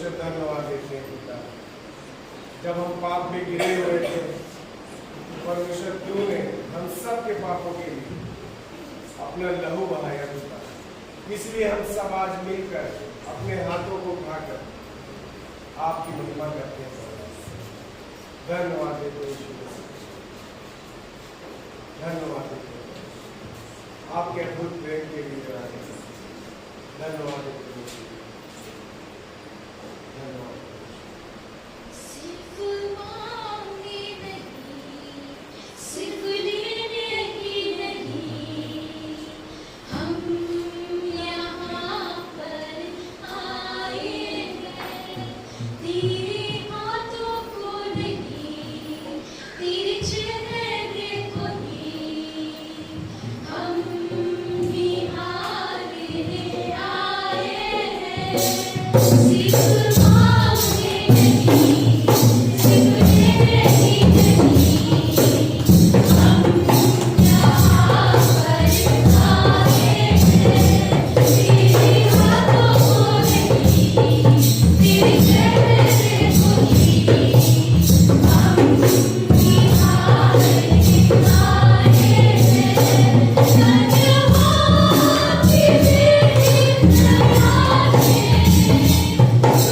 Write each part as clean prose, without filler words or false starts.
परमेश्वर धन्यवाद देते हैं पिता। जब हम पाप में गिरे हुए थे, परमेश्वर क्यों ने हम सब के पापों के लिए अपना लहू बहाया पिता। इसलिए हम सब आज मिलकर अपने हाथों को उठाकर आपकी महिमा करते हैं। धन्यवाद देते हैं, धन्यवाद देते हैं आपके अद्भुत प्रेम के लिए। धन्यवाद देते हैं, धन्यवाद।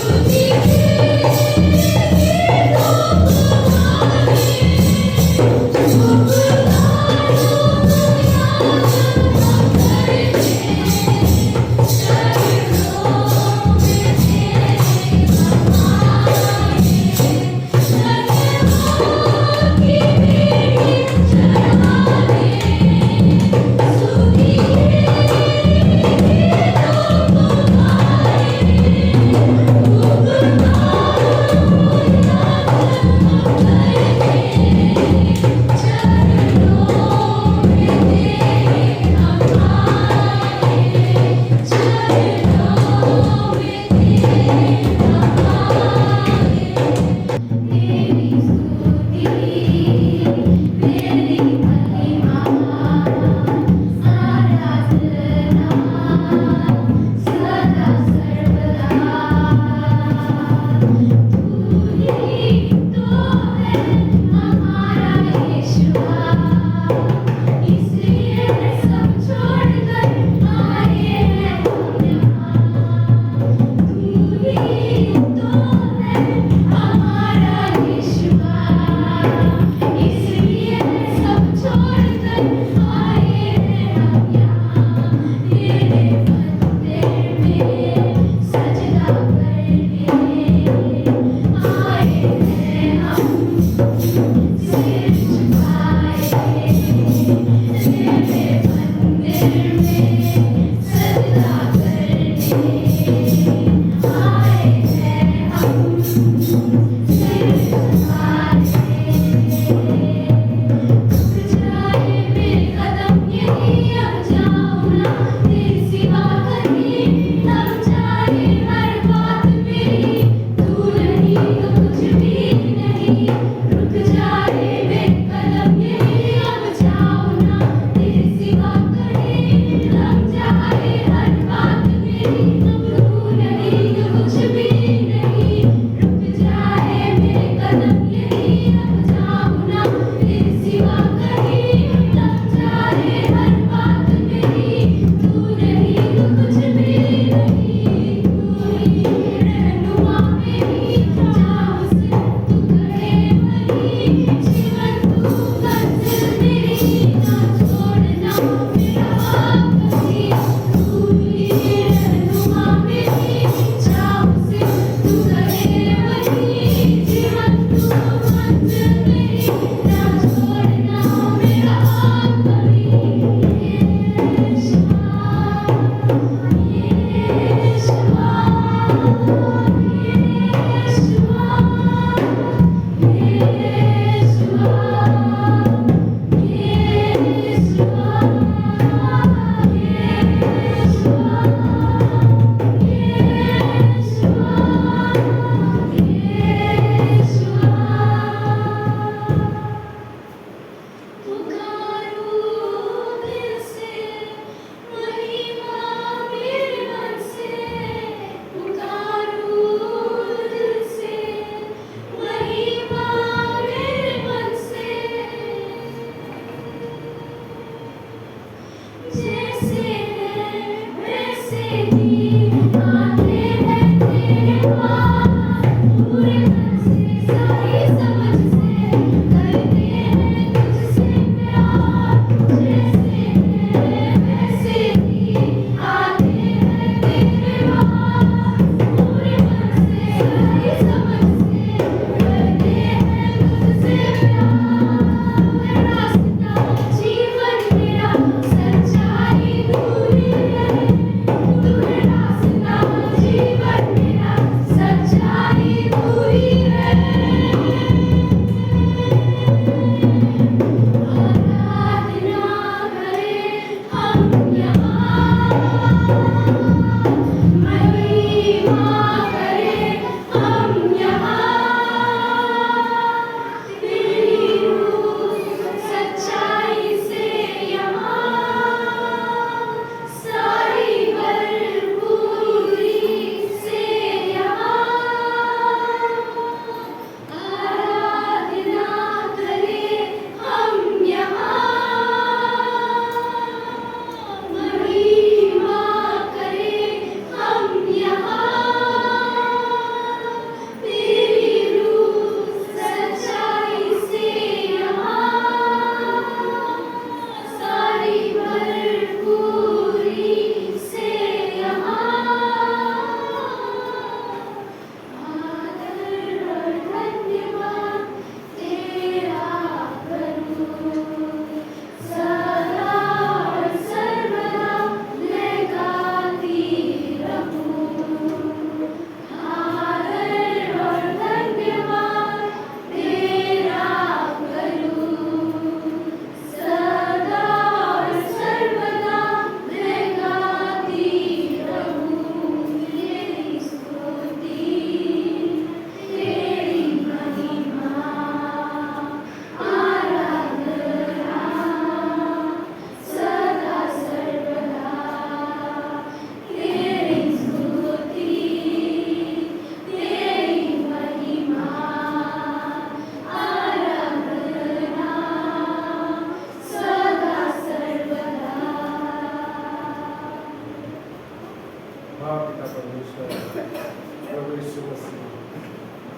Thank you.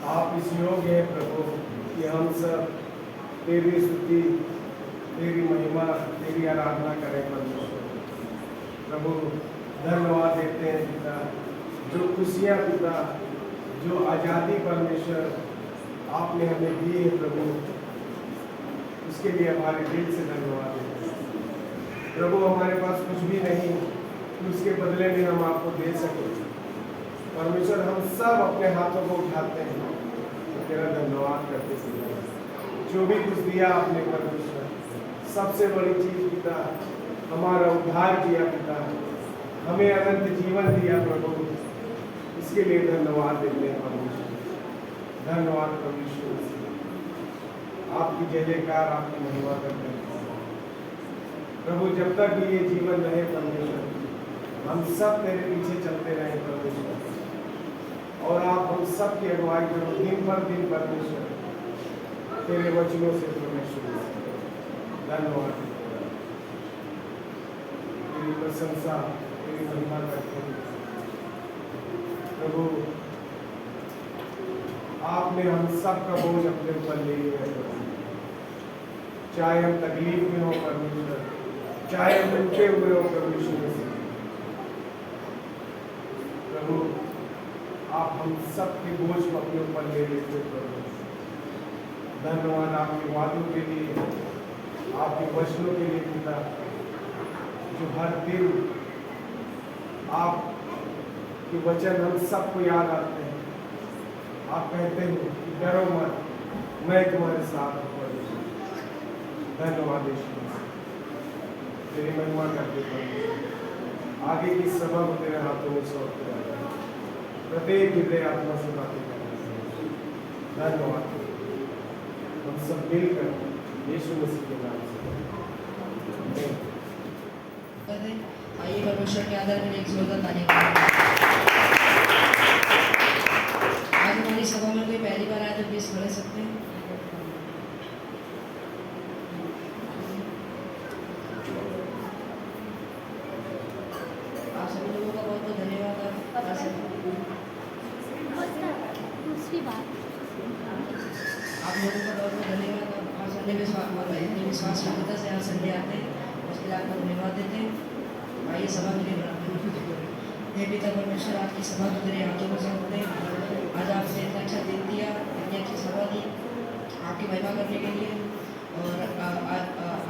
आप इस योग्य हैं प्रभु कि हम सब तेरी स्तुति, तेरी महिमा, तेरी आराधना करें परमेश्वर। प्रभु धन्यवाद देते हैं पिता, जो खुशियाँ पिता, जो आज़ादी परमेश्वर आपने हमें दी है प्रभु, उसके लिए हमारे दिल से धन्यवाद देते हैं। प्रभु हमारे पास कुछ भी नहीं कि उसके बदले में हम आपको दे सकें परमेश्वर। हम सब अपने हाथों को उठाते हैं तो तेरा धन्यवाद करते हैं। जो भी कुछ दिया आपने परमेश्वर, सबसे बड़ी चीज़ पिता हमारा उद्धार किया पिता, हमें अनंत जीवन दिया प्रभु, इसके लिए धन्यवाद देते हैं परमेश्वर। धन्यवाद परमेश्वर, आपकी जय जयकार, आपकी महिमा करते हैं प्रभु। जब तक भी ये जीवन रहे परमेश्वर, हम सब तेरे पीछे चलते रहे परमेश्वर, और आप हम सब की अगुवाई करो दिन पर दिन परमेश्वर, तेरे वचनों से परमेश्वर। धन्यवाद, तेरी प्रशंसा, तेरी महिमा करते हैं प्रभु। आपने हम सब का बोझ अपने ऊपर ले लिया है प्रभु, चाहे हम तकलीफ में हो परमेश्वर, चाहे हम उठे हुए हो परमेश्वर से प्रभु, आप हम सब के बोझ को अपने ऊपर ले लेते हो प्रभु। धन्यवाद आपके वादों के लिए, आपके वचनों के लिए पिता, जो हर दिन आप के वचन हम सबको याद आते हैं। आप कहते हो कि डरो मत, मैं तुम्हारे साथ हूँ परमेश्वर। धन्यवाद यीशु, तेरी महिमा करते परमेश्वर। आगे की सभा को तेरे हाथों में सौंपते हैं, प्रत्येक हृदय आत्मा से बातें करने। धन्यवाद, हम सब मिलकर यीशु मसीह के नाम से आइए परमेश्वर के आदर में एक जोरदार ताली बजाएं। आज हमारी सभा में कोई पहली बार आया तो प्लीज खड़े सकते हैं। आप सभी लोगों का बहुत बहुत धन्यवाद। दूसरी बात आप लोगों का बहुत बहुत धन्यवाद। और संडे विश्वास रखता से यहाँ संडे आते हैं, उसके लिए आपको धन्यवाद देते हैं। आइए सभा के लिए प्रार्थना। हे पिता परमेश्वर, आज की सभा को तेरे हाथों में सौंपते हैं। आज आपने इतना अच्छा दिन दिया, इतनी अच्छी सभा दी आपकी महिमा करने के लिए, और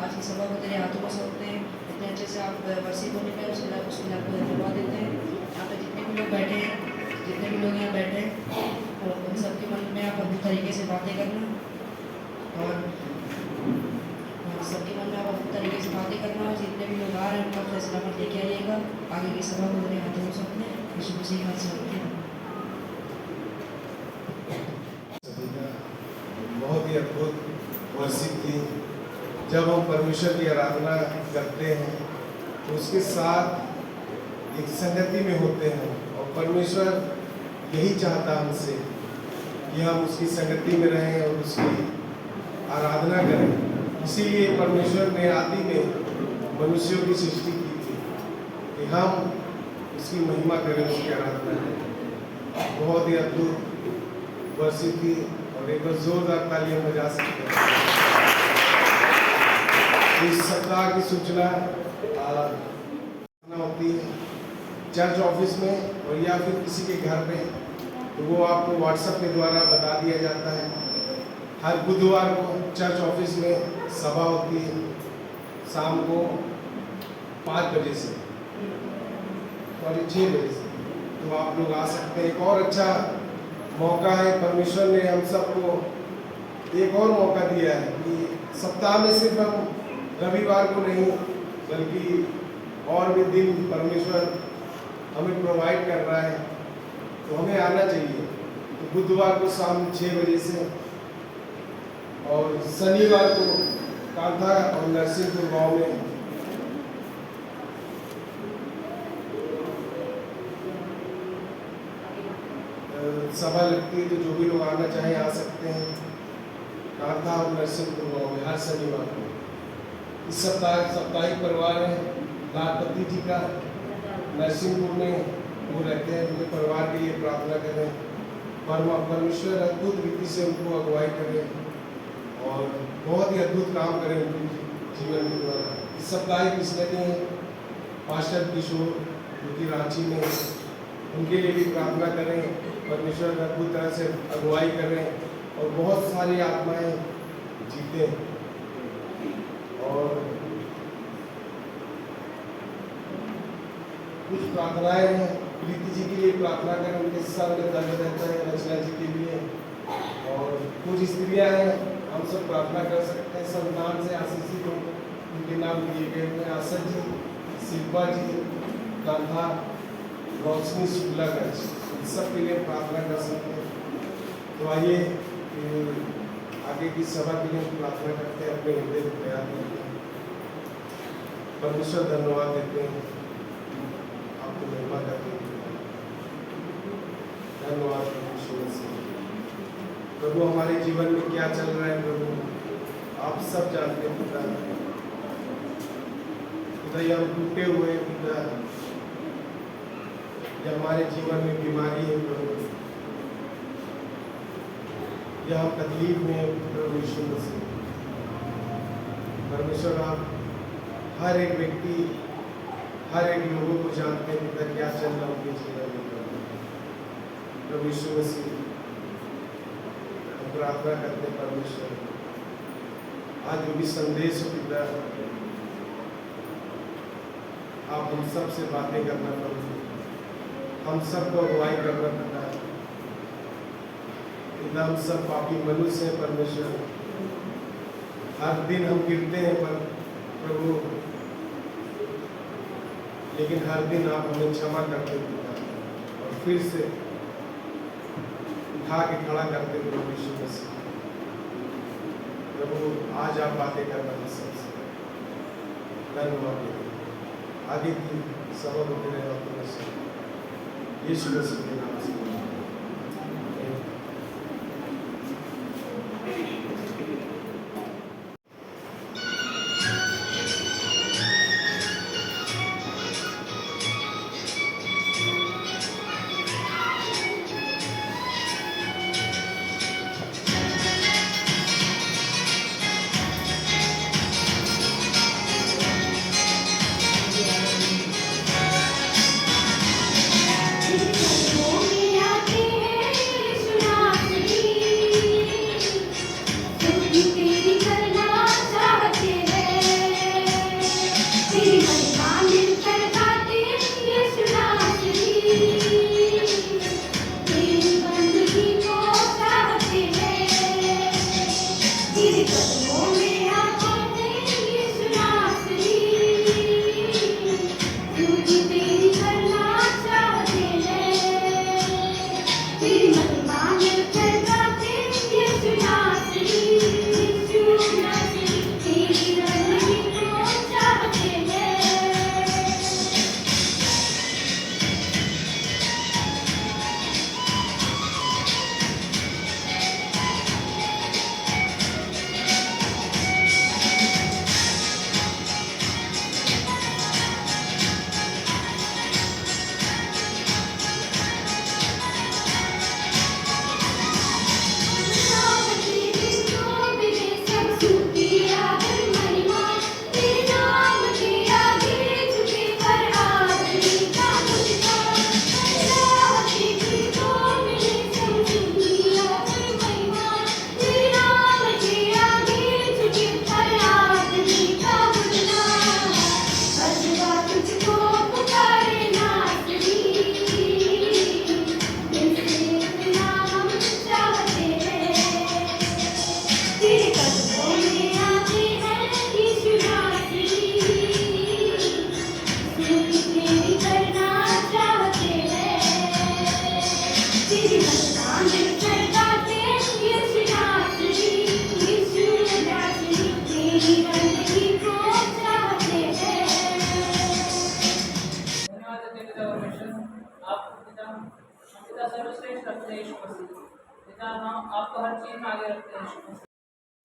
आज की सभा को तेरे हाथों में सौंपते हैं। इतने अच्छे से आप वर्षिप होने का उसके लिए आपको धन्यवाद देते हैं। यहाँ पे जितने भी लोग बैठे हैं, जितने भी लोग यहाँ बैठे हैं, उन सबके मन में आप अपनी तरीके से बातें करना, और सबके मन में आप अपनी तरीके से बातें करना, और जितने भी लोग आ रहे हैं उनका फैसला मत लेके आइएगा। आगे की सभा को मेरे हाथों में सौंपने यीशु मसीह का नाम से। बहुत ही अद्भुत वर्षिप थी। जब हम परमेश्वर की आराधना करते हैं तो उसके साथ एक संगति में होते हैं, और परमेश्वर यही चाहता हमसे कि हम उसकी संगति में रहें और उसकी आराधना करें। इसीलिए परमेश्वर ने आदि में मनुष्यों की सृष्टि की थी कि हम उसकी महिमा करें, उसकी आराधना करें। बहुत ही अद्भुत वर्षिप थी, और एक बार जोरदार तालियां बजा सकते हैं। इस सप्ताह की सूचना होती है चर्च ऑफिस में, और या फिर किसी के घर पे, तो वो आपको व्हाट्सएप के द्वारा बता दिया जाता है। हर बुधवार को चर्च ऑफिस में सभा होती है, शाम को 5 बजे से और 6 बजे से, तो आप लोग आ सकते हैं। एक और अच्छा मौका है, परमेश्वर ने हम सबको एक और मौका दिया है कि सप्ताह में सिर्फ हम रविवार को नहीं, बल्कि और भी दिन परमेश्वर हमें प्रोवाइड कर रहा है, तो हमें आना चाहिए। तो बुधवार को शाम 6 बजे से, और शनिवार को कांधा और नरसिंहपुर गांव में सभा लगती है। तो जो भी लोग आना चाहें आ सकते हैं। कांधा और नरसिंहपुर गांव में हर शनिवार को। इस सप्ताह साप्ताहिक परिवार है लालपति जी का नरसिंहपुर में वो रहते हैं, उनके परिवार के लिए प्रार्थना करें। परमेश्वर अद्भुत रीति से उनको अगुवाई करे और बहुत ही अद्भुत काम करें उनके जीवन के द्वारा। इस सप्ताह मिशनरी पास्टर किशोर जो कि रांची में, उनके लिए भी प्रार्थना करें, परमेश्वर अद्भुत तरह से अगुवाई करें और बहुत सारी आत्माएं जीतें। और कुछ प्रार्थनाएं हैं, प्रीति जी के लिए प्रार्थना करें, उनके सर में दर्द रहता है, रचना जी के लिए। और कुछ स्त्रियां हैं, हम सब प्रार्थना कर सकते हैं, संतान से आशीषित हो, उनके नाम दिए गए हैं, आशा जी, शिल्पा जी, कान्हा, रोशनी शुक्लागंज, इन सब के लिए प्रार्थना कर सकते हैं। तो आइए आगे की सभा के लिए प्रार्थना करते हैं, अपने हृदय को तैयार करते हैं। परमेश्वर धन्यवाद देते हैं, आपको महिमा करते हैं। धन्यवाद परमेश्वर से। प्रभु हमारे जीवन में क्या चल रहा है प्रभु आप सब जानते हैं पिता। पिता हम टूटे हुए पिता, या हमारे जीवन में बीमारी है प्रभु, या हम तकलीफ में हैं प्रभु यीशु मसीह। परमेश्वर आप हर एक व्यक्ति, हर एक लोगों को जानते हैं पिता क्या चल रहा है उनके जीवन में प्रभु यीशु मसीह। हम प्रार्थना करते हैं परमेश्वर, आज जो भी संदेश हो पिता, आप हम सब से बातें करना प्रभु, हम सबको अगुवाई करना पिता। पिता हम सब पापी मनुष्य हैं परमेश्वर, हर दिन हम गिरते हैं पर प्रभु, लेकिन हर दिन आप हमें क्षमा करते पिता और फिर से उठा के खड़ा करते प्रभु यीशु मसीह। प्रभु आज आप बातें करना हम सबसे धन्यवाद देते। आगे की सभा होते रहे आपको यीशु मसीह के नाम से। सर्वश्रेष्ठ रखते हैं यीशु मसीह। पिता हम आपको हर चीज में आगे रखते हैं यीशु मसीह।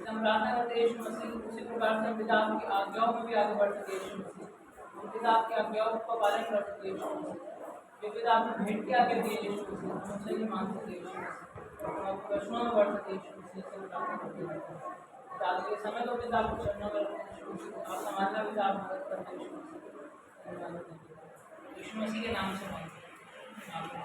हम प्रार्थना करते हैं यीशु मसीह, उसी प्रकार से पिता आपकी आज्ञाओं में भी आगे बढ़ सके यीशु मसीह। हम पिता आपकी आज्ञाओं का पालन कर सके यीशु मसीह। जो विद आपने भेंट किया के दिए यीशु मसीह, हम उसे ही मान सके यीशु मसीह, हम आपके वचनों में बढ़ सके यीशु मसीह, से प्रार्थना करते हैं। आज के समय को पिता आपके चरणों में रखते हैं यीशु मसीह, आप समाज में पिता आप मदद करते हैं यीशु मसीह, यीशु मसीह के नाम से मांगते हैं, आमीन।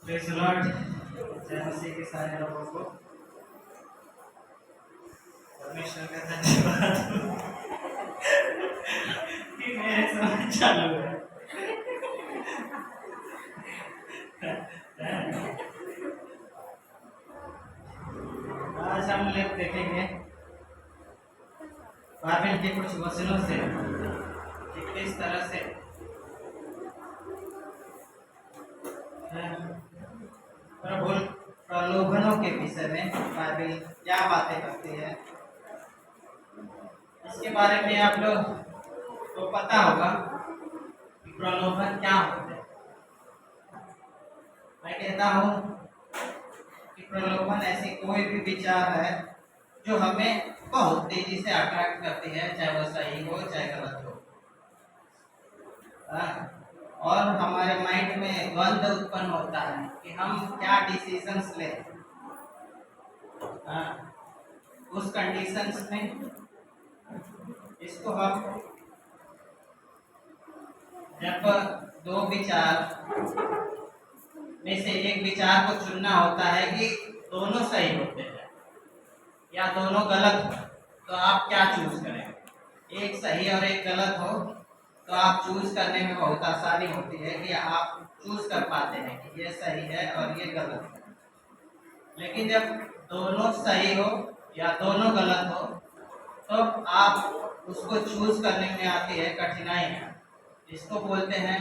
Praise the Lord. जय मसीह के सारे लोगों को परमेश्वर का धन्यवाद कि मेरे समझ चालू है। आज हम लोग देखेंगे बाइबल के कुछ वचनों से कि किस तरह से प्रभु प्रलोभनों के विषय में बाइबल क्या बातें करती है, इसके बारे में आप लोग को पता होगा कि प्रलोभन क्या होते हैं। मैं कहता हूँ कि प्रलोभन ऐसी कोई भी विचार है जो हमें बहुत तेजी से अट्रैक्ट करती है, चाहे वो सही हो चाहे गलत हो। और हमारे माइंड में द्वंद्व उत्पन्न होता है कि हम क्या डिसीजंस लें। उस कंडीशंस में इसको हम जब दो विचार में से एक विचार को चुनना होता है कि दोनों सही होते हैं या दोनों गलत हो, तो आप क्या चूज करेंगे। एक सही और एक गलत हो तो आप चूज करने में बहुत आसानी होती है कि आप चूज कर पाते हैं कि ये सही है और ये गलत है। लेकिन जब दोनों सही हो या दोनों गलत हो तो आप उसको चूज करने में आती है कठिनाई। इसको बोलते हैं,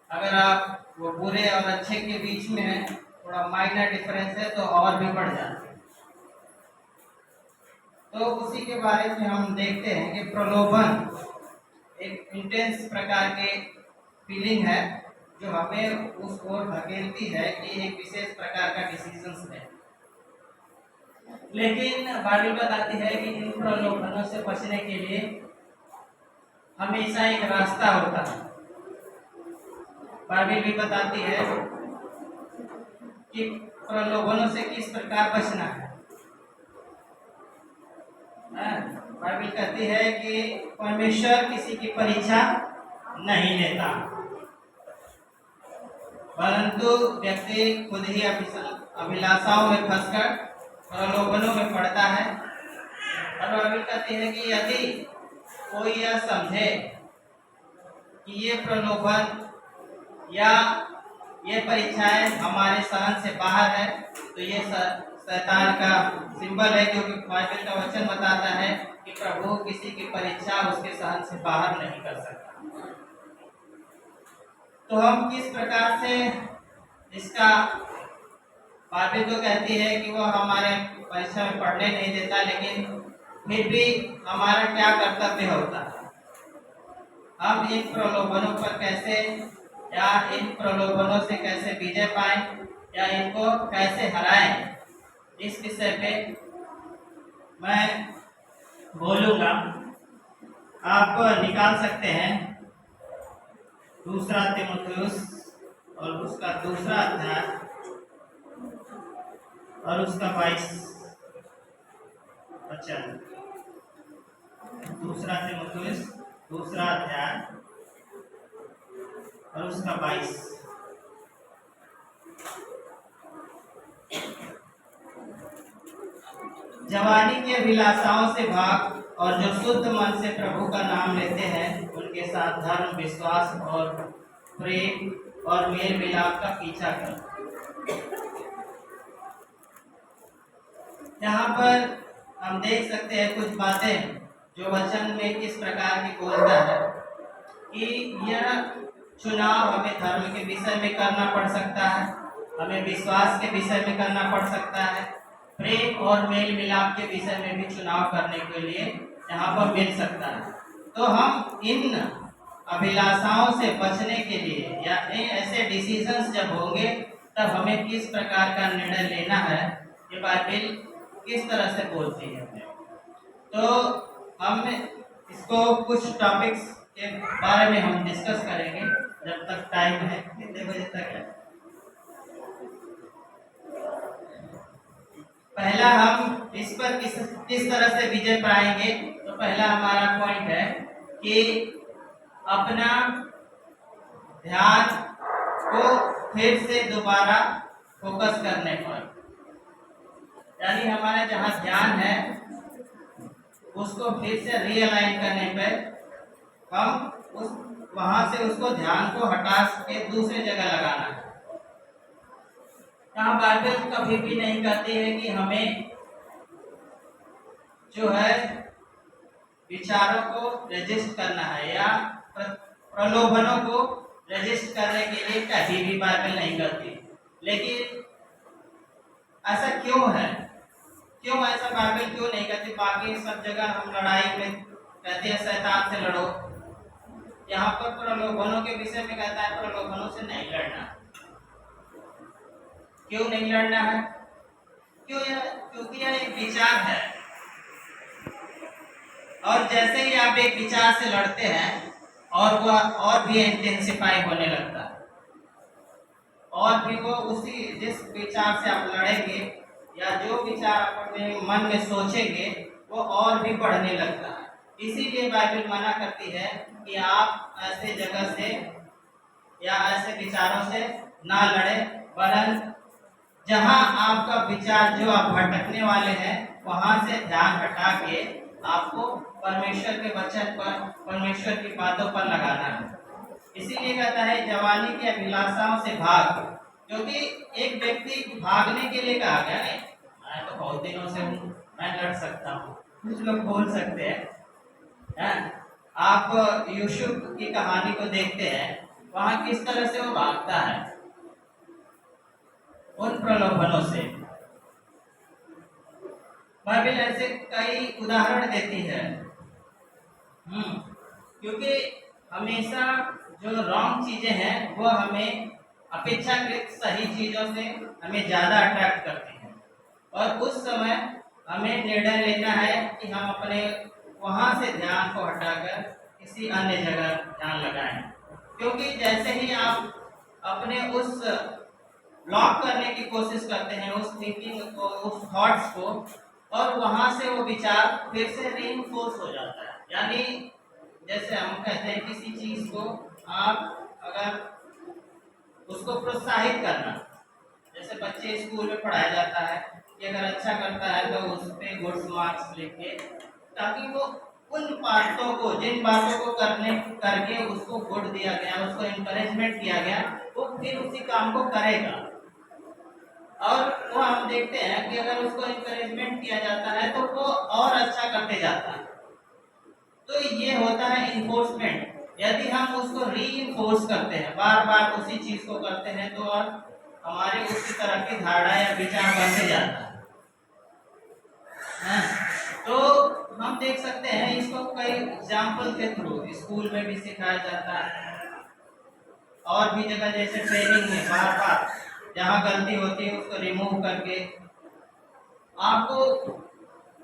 अगर आप वो बुरे और अच्छे के बीच में है, थोड़ा माइनर डिफरेंस है तो और भी बढ़ जाते हैं। तो उसी के बारे में हम देखते हैं कि प्रलोभन एक इंटेंस प्रकार के फीलिंग है जो हमें उस ओर धकेलती है कि एक विशेष प्रकार का डिसीजन लें। लेकिन बाइबल बताती है कि इन प्रलोभनों से बचने के लिए हमेशा एक रास्ता होता है। बाइबल भी बताती है कि प्रलोभनों से किस प्रकार बचना है। बाइबल कहती है कि परमेश्वर किसी की परीक्षा नहीं लेता, परंतु व्यक्ति खुद ही अभिलाषाओं में फंसकर प्रलोभनों में पड़ता है। और बाइबल कहती है कि यदि कोई यह समझे कि ये प्रलोभन या ये परीक्षाएं हमारे सहन से बाहर है, तो ये शैतान का सिंबल है, क्योंकि बाइबल का वचन बताता है कि प्रभु किसी की परीक्षा उसके सहन से बाहर नहीं कर सकता। तो हम किस प्रकार से इसका, बाइबल तो कहती है कि वो हमारे परीक्षा में पढ़ने नहीं देता, लेकिन फिर भी हमारा क्या कर्तव्य होता है। हम इन प्रलोभनों पर कैसे या इन प्रलोभनों से कैसे विजय पाएं या इनको कैसे हराएं, इस विषय पे मैं बोलूँगा। आप निकाल सकते हैं 2 तीमुथियुस और उसका 2 अध्याय और उसका 22 वचन। 2 तीमुथियुस 2 अध्याय और उसका 22। जवानी के अभिलाषाओं से भाग, और जो शुद्ध मन से प्रभु का नाम लेते हैं उनके साथ धर्म, विश्वास और प्रेम और मेल मिलाप का पीछा कर। यहाँ पर हम देख सकते हैं कुछ बातें जो वचन में किस प्रकार की बोलता है कि यह चुनाव हमें धर्म के विषय में करना पड़ सकता है, हमें विश्वास के विषय में करना पड़ सकता है, प्रेम और मेल मिलाप के विषय में भी चुनाव करने के लिए यहाँ पर मिल सकता है। तो हम इन अभिलाषाओं से बचने के लिए या ऐसे डिसीजंस जब होंगे तब हमें किस प्रकार का निर्णय लेना है, ये बाइबल किस तरह से बोलती है। तो हम इसको कुछ टॉपिक्स के बारे में हम डिस्कस करेंगे जब तक टाइम है। कितने बजे तक है? पहला हम इस पर किस तरह से विजय पाएंगे। तो पहला हमारा पॉइंट है कि अपना ध्यान को फिर से दोबारा फोकस करने पर, यानी हमारा जहाँ ध्यान है उसको फिर से रीअलाइन करने पर हम वहां से उसको ध्यान को हटा के दूसरी जगह लगाना है। यहाँ बाइबल कभी भी नहीं कहती है कि हमें जो है विचारों को रेजिस्ट करना है या प्रलोभनों को रजिस्ट करने के लिए कहीं भी बाइबल नहीं करती। लेकिन ऐसा क्यों है? क्यों ऐसा बाइबल क्यों नहीं कहती? बाकी सब जगह हम लड़ाई में कहते हैं शैतान से लड़ो, यहाँ पर प्रलोभनों के विषय में कहता है प्रलोभनों से नहीं लड़ना। क्यों नहीं लड़ना है? क्योंकि यह एक विचार है, और जैसे ही आप एक विचार से लड़ते हैं और वह और भी इंटेंसिफाई होने लगता है, और भी वो उसी जिस विचार से आप लड़ेंगे या जो विचार आप अपने मन में सोचेंगे वो और भी बढ़ने लगता है। इसीलिए बाइबल मना करती है कि आप ऐसे जगह से या ऐसे विचारों से ना लड़े, वरन जहां आपका विचार जो आप भटकने वाले हैं वहां से ध्यान हटा के आपको परमेश्वर के वचन पर, परमेश्वर की बातों पर लगाना है। इसीलिए कहता है जवानी की अभिलाषाओं से भाग, क्योंकि एक व्यक्ति भागने के लिए कहा गया नहीं, मैं तो बहुत दिनों से हूँ, मैं लड़ सकता हूँ, कुछ लोग बोल सकते हैं। आप यूसुफ की कहानी को देखते हैं, वहां किस तरह से वो भागता है उन प्रलोभनों से। बाइबल ऐसे कई उदाहरण देती है। क्योंकि हमेशा जो रॉन्ग चीजें हैं वो हमें अपेक्षाकृत सही चीजों से हमें ज्यादा अट्रैक्ट करती हैं, और उस समय हमें निर्णय लेना है कि हम अपने वहां से ध्यान को हटाकर किसी अन्य जगह ध्यान लगाएं। क्योंकि जैसे ही आप अपने उस ब्लॉक करने की कोशिश करते हैं उस थिंकिंग को, उस थॉट्स को, और वहां से वो विचार फिर से रीइंफोर्स हो जाता है। यानी जैसे हम कहते हैं किसी चीज को आप अगर उसको प्रोत्साहित करना, जैसे बच्चे स्कूल में पढ़ाया जाता है कि अगर अच्छा करता है तो उस पर गुड मार्क्स लिख के, ताकि वो उन बातों को, जिन बातों को करके उसको गुड दिया गया, उसको इंकरेजमेंट किया गया, वो फिर उसी काम को करेगा। और वो हम देखते हैं कि अगर उसको इंकरेजमेंट किया जाता है तो वो और अच्छा करते जाता है। तो ये होता है इन्फोर्समेंट। यदि हम उसको रीइंफोर्स करते हैं, बार बार उसी चीज को करते हैं, तो और हमारे उसी तरह की धारणा या विचार बनते जाता है। तो हम देख सकते हैं इसको कई एग्जाम्पल के थ्रू स्कूल में भी सिखाया जाता है, और भी जगह जैसे ट्रेनिंग में बार बार जहाँ गलती होती है उसको रिमूव करके आपको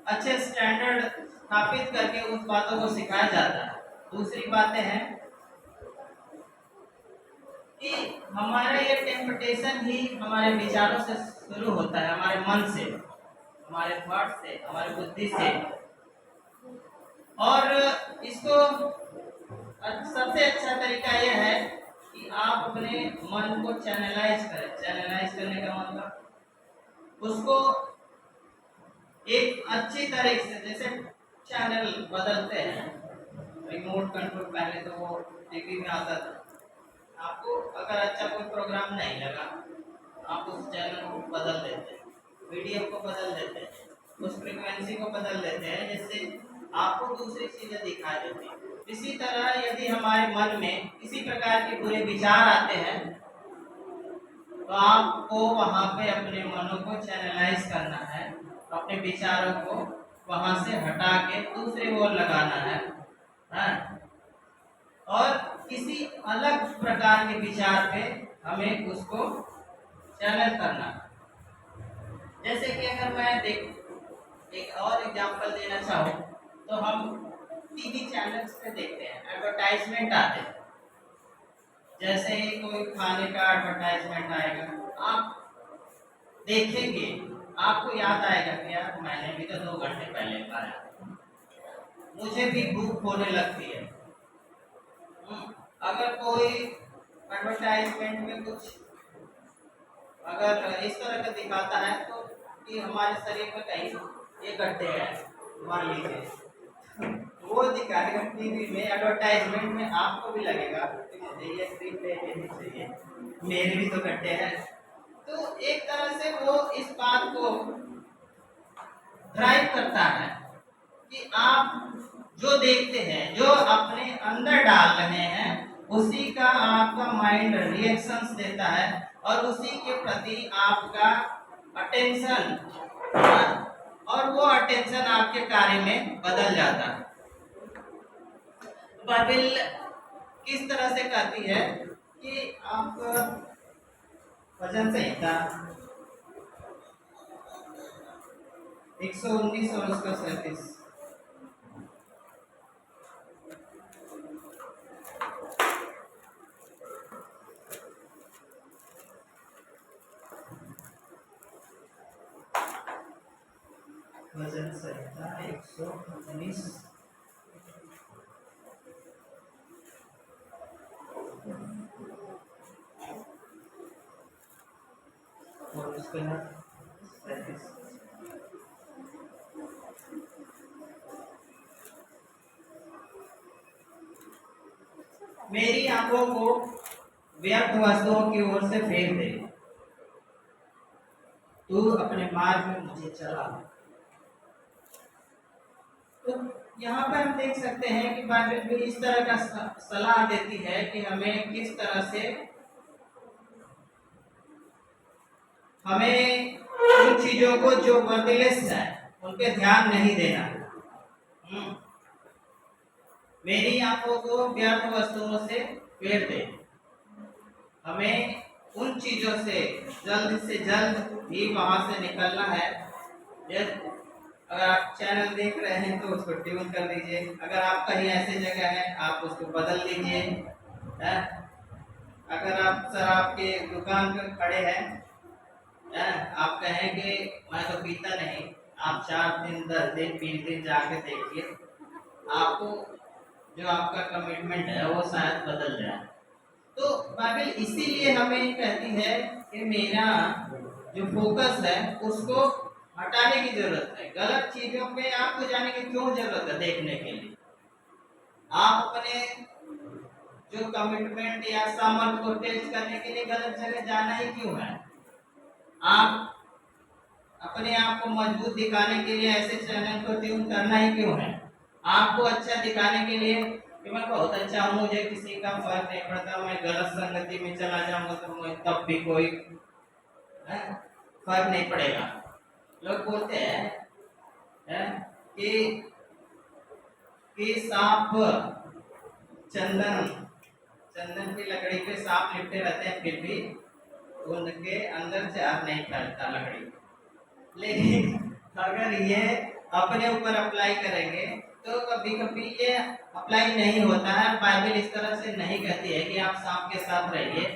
अच्छे स्टैंडर्ड स्थापित करके उस बातों को सिखाया जाता है। दूसरी बातें हैं कि हमारा ये टेम्पटेशन ही हमारे विचारों से शुरू होता है, हमारे मन से, हमारे थॉट से, हमारी बुद्धि से। और इसको सबसे अच्छा तरीका यह है कि आप अपने मन को चैनलाइज करें। चैनलाइज करने का मतलब उसको एक अच्छी तरीके से, जैसे चैनल बदलते हैं, रिमोट कंट्रोल पहले तो वो टीवी में आता था, आपको अगर अच्छा कोई प्रोग्राम नहीं लगा आप उस चैनल को बदल देते हैं, मीडियम को बदल देते हैं, उस फ्रीक्वेंसी को बदल देते हैं, जिससे आपको दूसरी चीजें दिखाई देती हैं। इसी तरह यदि हमारे मन में किसी प्रकार के बुरे विचार आते हैं तो आपको वहां पे अपने मनों को चैनलाइज करना है, अपने विचारों को वहां से हटा के दूसरे ओर लगाना है, और किसी अलग प्रकार के विचार पे हमें उसको चैनल करना है। जैसे कि अगर मैं एक और एग्जांपल देना चाहूँ तो हम टीवी चैनल्स पे देखते हैं एडवर्टाइजमेंट आते हैं। जैसे ही कोई खाने का एडवर्टाइजमेंट आएगा आप देखेंगे, आपको याद आएगा कि यार मैंने भी तो 2 घंटे पहले खाया, मुझे भी भूख होने लगती है। अगर कोई एडवर्टाइजमेंट में कुछ अगर इस तरह का दिखाता है तो कि हमारे शरीर में कहीं ये गड्ढे हैं मान लीजिए, वो दिखाएगा टीवी में एडवर्टाइजमेंट में, आपको भी लगेगा कि मुझे ये स्क्रीन पे लेनी चाहिए, मेरे भी तो गड्ढे हैं। तो एक तरह से वो इस बात को ड्राइव करता है कि आप जो देखते हैं, जो अपने अंदर डाल रहे हैं, उसी का आपका माइंड रिएक्शंस देता है और उसी के प्रति आपका अटेंशन, और वो अटेंशन आपके कार्य में बदल जाता है। बाइबल किस तरह से कहती है कि आप वचन संहिता 119 और उसका 37, वचन संहिता 119 और उसके बाद 37। मेरी आंखों को व्यर्थ वस्तुओं की ओर से फेर दे, तू अपने मार्ग में मुझे चला। तो यहाँ पर हम देख सकते हैं कि बाइबल भी इस तरह का सलाह देती है कि हमें किस तरह से हमें उन चीजों को जो वर्दलेस है उन पे ध्यान नहीं देना। मेरी आंखों को व्यर्थ वस्तुओं से फेर दे, हमें उन चीजों से जल्द ही वहां से निकलना है। अगर आप चैनल देख रहे हैं तो उसको ट्यून कर दीजिए, अगर आप कहीं ऐसी जगह है आप उसको बदल दीजिए। अगर आप शराब के दुकान पर खड़े हैं, आप कहें कि मैं तो पीता नहीं, आप 4 दिन 10 दिन 20 दिन जाके देखिए, आपको जो आपका कमिटमेंट है वो शायद बदल जाए। तो बाइबल इसीलिए हमें कहती है कि मेरा जो फोकस है उसको हटाने की जरूरत है। गलत चीजों पे आपको जाने की क्यों जरूरत है? देखने के लिए आप अपने जो कमिटमेंट या सामर्थ को टेस्ट करने के लिए गलत जगह जाना ही क्यों है? आप अपने आप को मजबूत दिखाने के लिए ऐसे चैनल को ट्यून करना ही क्यों है? आपको अच्छा दिखाने के लिए कि मैं बहुत अच्छा हूँ, मुझे किसी का फर्क नहीं पड़ता, मैं गलत संगति में चला जाऊंगा तो मुझे तब भी कोई फर्क नहीं पड़ेगा। लोग बोलते हैं कि सांप चंदन की लकड़ी पे सांप लिपटे रहते हैं, फिर भी उनके अंदर जहर नहीं फैलता लकड़ी। लेकिन अगर ये अपने ऊपर अप्लाई करेंगे तो कभी कभी ये अप्लाई नहीं होता है। बाइबल इस तरह से नहीं कहती है कि आप सांप के साथ रहिए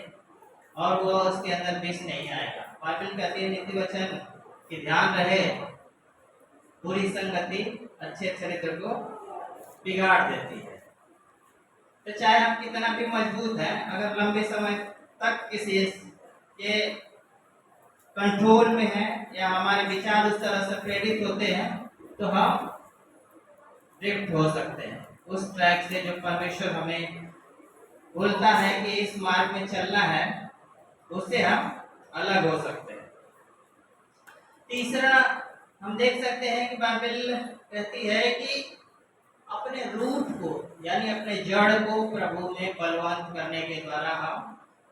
और वो उसके अंदर विष नहीं आएगा। बाइबल कहती है नीति वचन कि ध्यान रहे, बुरी संगति अच्छे चरित्र को बिगाड़ देती है। तो चाहे आप कितना भी मजबूत है, अगर लंबे समय तक किसी के कंट्रोल में है या हमारे विचार उस तरह से प्रेरित होते हैं तो हम ड्रिफ्ट हो सकते हैं उस ट्रैक से जो परमेश्वर हमें बोलता है कि इस मार्ग में चलना है, उससे हम अलग हो सकते हैं। तीसरा हम देख सकते हैं कि बाइबल कहती है कि अपने रूट को यानी अपने जड़ को प्रभु में बलवंत करने के द्वारा हम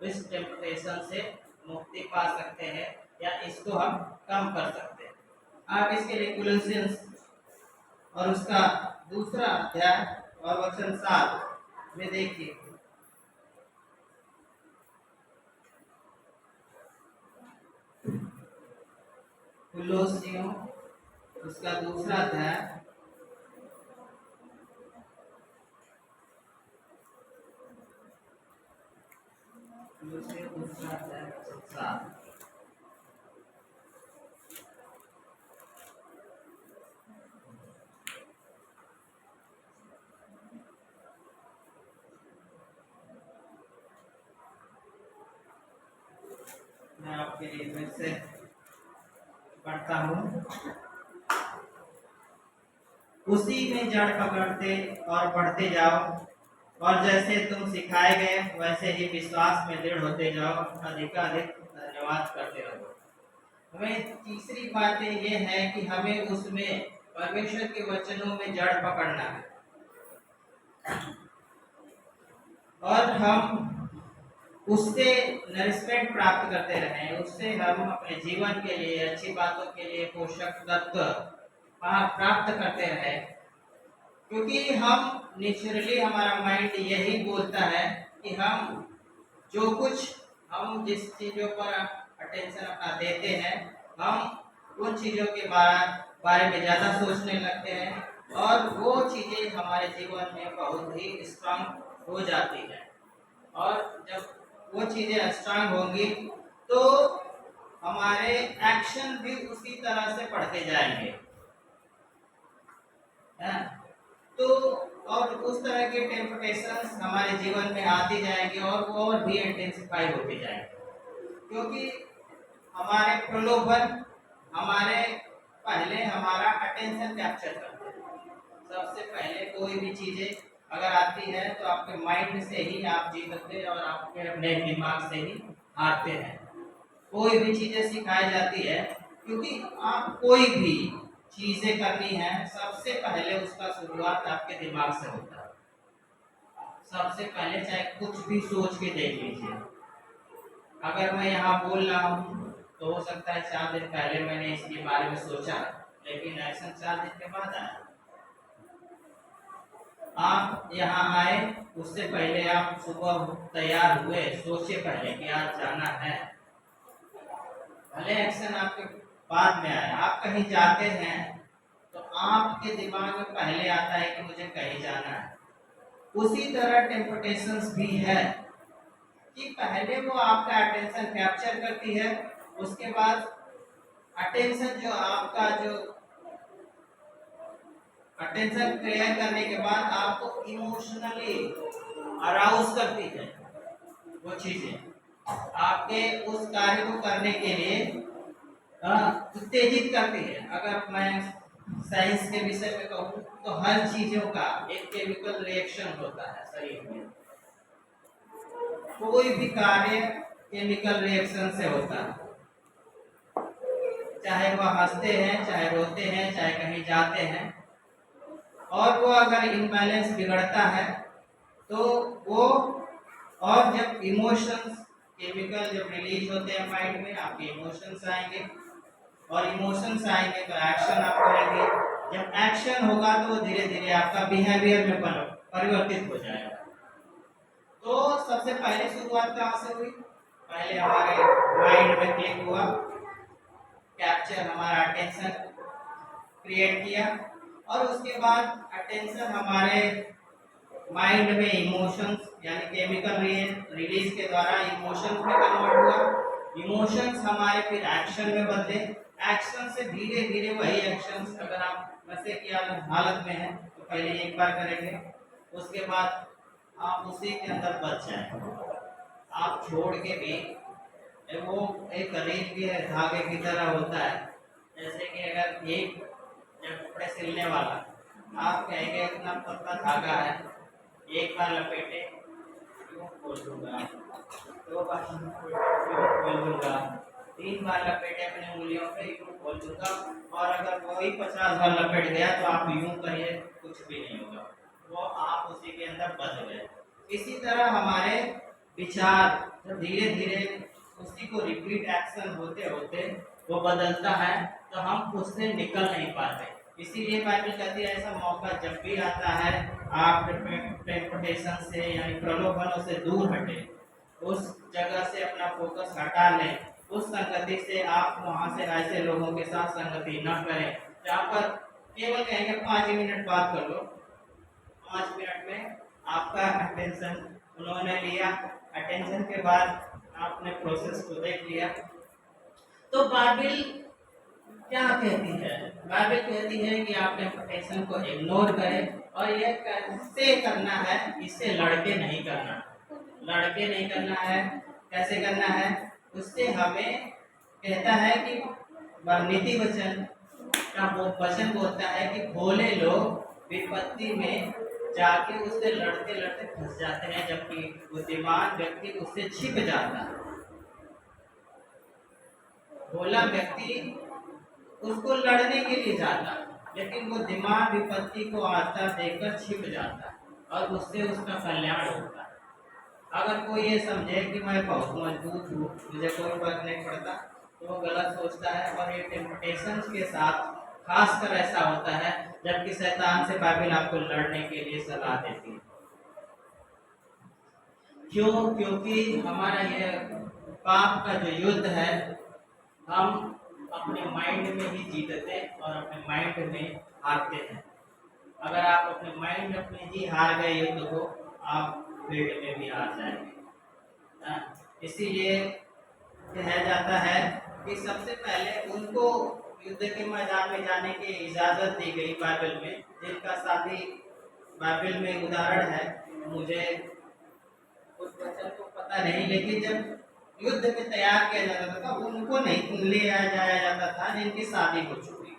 इस टेम्पटेशन से मुक्ति पा सकते हैं या इसको हम कम कर सकते हैं। आप इसके लिए कोलोसियंस और उसका 2 अध्याय और वचन 7 में देखिए। कोलोसियों उसका 2 अध्याय कोलोसियों 2 अध्याय वचन 7। मैं आपके लिए फिर से पढ़ता हूँ। उसी में जड़ पकड़ते और बढ़ते जाओ, और जैसे तुम सिखाए गए वैसे ही विश्वास में दृढ़ होते जाओ, अधिकाधिक धन्यवाद करते रहो। हमें तीसरी बात ये है कि हमें उसमें परमेश्वर के वचनों में जड़ पकड़ना है। और हम उससे नरिशमेंट प्राप्त करते रहें, उससे हम अपने जीवन के लिए, अच्छी बातों के लिए पोषक तत्व प्राप्त करते रहें। क्योंकि हम नेचुरली, हमारा माइंड यही बोलता है कि हम जो कुछ, हम जिस चीज़ों पर अटेंशन अपना देते हैं, हम उन चीज़ों के बारे में ज़्यादा सोचने लगते हैं और वो चीज़ें हमारे जीवन में बहुत ही स्ट्रांग हो जाती है। और जब वो चीज़ें स्ट्रांग होंगी तो हमारे एक्शन भी उसी तरह से बढ़ते जाएंगे, है? तो और उस तरह के टेम्पटेशंस हमारे जीवन में आती जाएंगे और वो और भी इंटेंसिफाई होते जाएंगे। क्योंकि हमारे प्रलोभन हमारे पहले हमारा अटेंशन कैप्चर करते हैं। सबसे पहले कोई भी चीज़ें अगर आती है तो आपके माइंड से ही आप जीतते हैं और आपके अपने दिमाग से ही हारते हैं। कोई भी चीज़ें सिखाई जाती है, क्योंकि आप कोई भी चीज़ें करनी है, सबसे पहले उसका शुरुआत आपके दिमाग से होता है। सबसे पहले चाहे कुछ भी सोच के देख लीजिए। अगर मैं यहाँ बोल रहा हूँ तो हो सकता है 4 दिन पहले मैंने इसके बारे में सोचा, लेकिन एक्शन 4 दिन के बाद आया। आप यहाँ आए, उससे पहले आप सुबह तैयार हुए, सोचे पहले कि आज जाना है, भले एक्शन आपके बाद में आए। आप कहीं जाते हैं तो आपके दिमाग में पहले आता है कि मुझे कहीं जाना है। उसी तरह टेम्पटेशंस भी है कि पहले वो आपका अटेंशन कैप्चर करती है, उसके बाद अटेंशन जो आपका जो अटेंशन क्लियर करने के बाद आपको इमोशनली अराउज करती है। वो चीजें आपके उस कार्य को करने के लिए उत्तेजित करती है। अगर मैं साइंस के विषय में कहूँ तो हर चीजों का एक केमिकल रिएक्शन होता है शरीर में। कोई भी कार्य केमिकल रिएक्शन से होता है, चाहे वह हंसते हैं, चाहे रोते हैं, चाहे कहीं जाते हैं। और वो अगर इम्बैलेंस बिगड़ता है तो वो, और जब इमोशंस केमिकल जब रिलीज होते हैं माइंड में, आपके इमोशंस आएंगे और इमोशंस आएंगे तो एक्शन आप करेंगे। जब एक्शन होगा तो धीरे धीरे आपका बिहेवियर में परिवर्तित हो जाएगा। तो सबसे पहले शुरुआत कहाँ से हुई? पहले हमारे माइंड में क्लिक हुआ, कैप्चर, हमारा अटेंशन क्रिएट किया और उसके बाद अटेंशन हमारे माइंड में इमोशंस यानी केमिकल रिलीज के द्वारा इमोशंस में कन्वर्ट हुआ। इमोशंस हमारे फिर एक्शन में बदले, एक्शन से धीरे धीरे वही एक्शंस, अगर आप नशे की हालत में हैं तो पहले एक बार करेंगे, उसके बाद आप उसी के अंदर बच जाएंगे। आप छोड़ के भी, वो एक रील भी है, धागे की तरह होता है। जैसे कि अगर एक कपड़े सिलने वाला, आप कहेंगे इतना पतला धागा है, एक बार लपेटे यूँ खोल दूंगा, 2 बार खोल दूंगा, 3 बार लपेटे अपने उंगलियों पे यूँ खोल दूंगा, और अगर वही 50 बार लपेट गया तो आप यूँ करिए, कुछ भी नहीं होगा, वो आप उसी के अंदर बच गए। इसी तरह हमारे विचार धीरे धीरे उसी को रिपीट एक्शन होते होते वो बदलता है, तो हम उससे निकल नहीं पाते। इसीलिए बाइबल कहती है ऐसा मौका जब भी आता है, आप टेम्पटेशन से यानी प्रलोभनों से दूर हटे, उस जगह से अपना फोकस हटा लें, उस संगति से आप वहाँ से ऐसे लोगों के साथ संगति न करें जहाँ पर केवल कहेंगे 5 मिनट बात कर लो, 5 मिनट में आपका अटेंशन उन्होंने लिया, अटेंशन के बाद आपने प्रोसेस को देख लिया। तो बाइबल क्या कहती है? बाइबल कहती है कि आप टेम्पटेशन को इग्नोर करें, और यह कैसे करना है? इससे लड़के नहीं करना, लड़के नहीं करना है। कैसे करना है? उससे हमें कहता है कि नीति वचन का वचन बोलता है कि भोले लोग विपत्ति में जाके उससे लड़ते लड़ते फंस जाते हैं, जबकि बुद्धिमान व्यक्ति उससे छिप जाता है। भोला व्यक्ति उसको लड़ने के लिए जाता है, लेकिन वो दिमाग विपत्ति को आता देखकर छिप जाता है और उससे उसका कल्याण होता है। अगर कोई ये समझे कि मैं बहुत मजबूत हूँ, मुझे कोई फर्क नहीं पड़ता, तो वो गलत सोचता है। और ये टेम्पटेशंस के साथ खासकर ऐसा होता है जबकि शैतान से बाइबल आपको लड़ने के लिए सलाह देती है। क्यों? क्योंकि हमारा ये पाप का जो युद्ध है, हम अपने माइंड में ही जीतते और अपने माइंड में हारते हैं। अगर आप अपने माइंड में ही हार गए युद्ध को, आप फील्ड में भी हार जाएंगे। इसीलिए कहा जाता है कि सबसे पहले उनको युद्ध के मैदान में जाने की इजाजत दी गई बाइबल में, जिनका साथी बाइबल में उदाहरण है। मुझे उस वचन को पता नहीं, लेकिन जब युद्ध में तैयार किया जाता था उनको नहीं ले जाया जाता था जिनकी शादी हो चुकी है,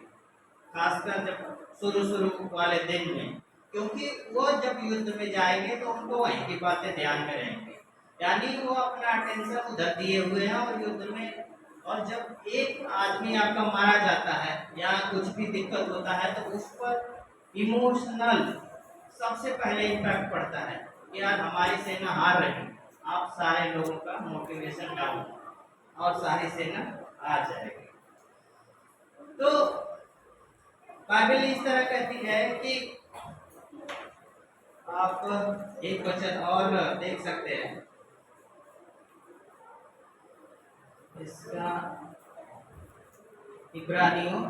खासकर जब शुरू वाले दिन में, क्योंकि वो जब युद्ध में जाएंगे तो उनको वहीं की बातें ध्यान में रहेंगी, यानी वो अपना अटेंशन उधर दिए हुए हैं और युद्ध में। और जब एक आदमी आपका मारा जाता है या कुछ भी दिक्कत होता है तो उस पर इमोशनल सबसे पहले इम्पैक्ट पड़ता है कि यार हमारी सेना हार रही है, आप सारे लोगों का मोटिवेशन डाउन और सारी सेना आ जाएगी। तो बाइबल इस तरह कहती है कि आप एक वचन और देख सकते हैं इसका, इब्रानियों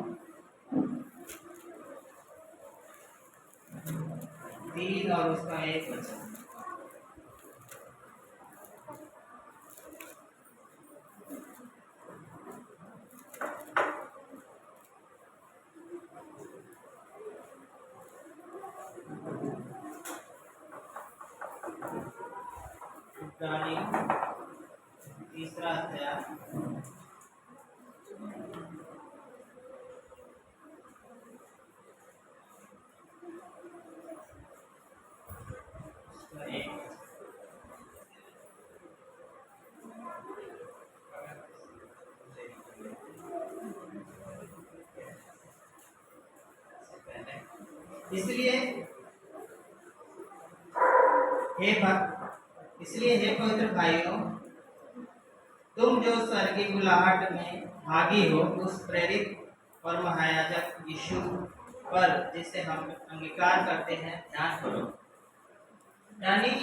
3 और उसका 1 वचन। इब्रानियों 3 अध्याय 1। इसलिए हे पवित्र भाइयों, तुम जो स्वर की बुलाहट में भागी हो, उस प्रेरित और महायाजक यीशु पर जिसे हम अंगीकार करते हैं ध्यान करो। यानी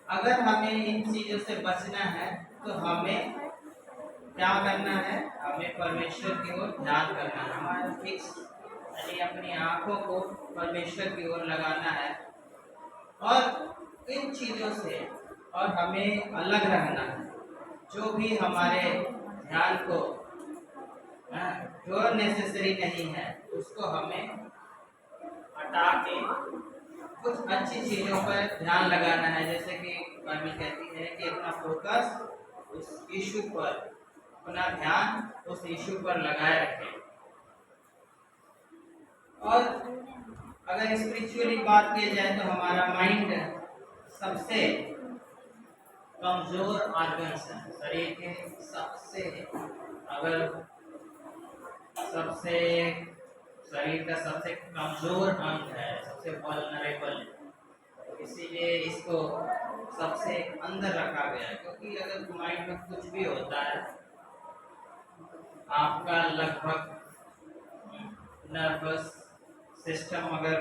अगर हमें इन चीजों से बचना है तो हमें क्या करना है? हमें परमेश्वर की ओर ध्यान करना है, हमारा फिक्स यानी अपनी आंखों को परमेश्वर की ओर लगाना है और इन चीजों से और हमें अलग रहना है। जो भी हमारे ध्यान को जो नेसेसरी नहीं है उसको हमें हटा के कुछ अच्छी चीजों पर ध्यान लगाना है। जैसे कि बाइबल कहती है कि अपना फोकस उस यीशु पर, अपना ध्यान उस यीशु पर लगाए रखें। और अगर स्पिरिचुअली बात की जाए तो हमारा माइंड सबसे कमजोर ऑर्गन्स है शरीर के, सबसे शरीर का सबसे कमजोर अंग है, सबसे वल्नरेबल है। इसीलिए इसको सबसे अंदर रखा गया है, क्योंकि अगर माइंड में कुछ भी होता है, आपका लगभग नर्वस सिस्टम अगर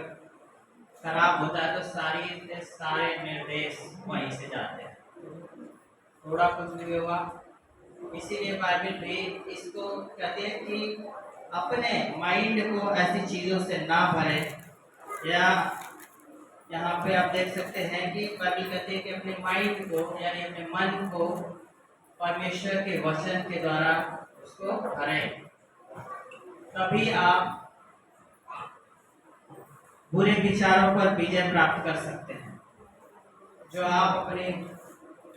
खराब होता है तो सारे निर्देश वहीं से जाते हैं, थोड़ा कुछ भी होगा। इसीलिए बाइबल भी इसको कहते हैं कि अपने माइंड को ऐसी चीजों से ना भरे। या यहाँ पे आप देख सकते हैं कि बाइबल कहते हैं कि अपने माइंड को यानी अपने मन को परमेश्वर के वचन के द्वारा उसको भरें, तभी आप बुरे विचारों पर विजय प्राप्त कर सकते हैं। जो आप अपने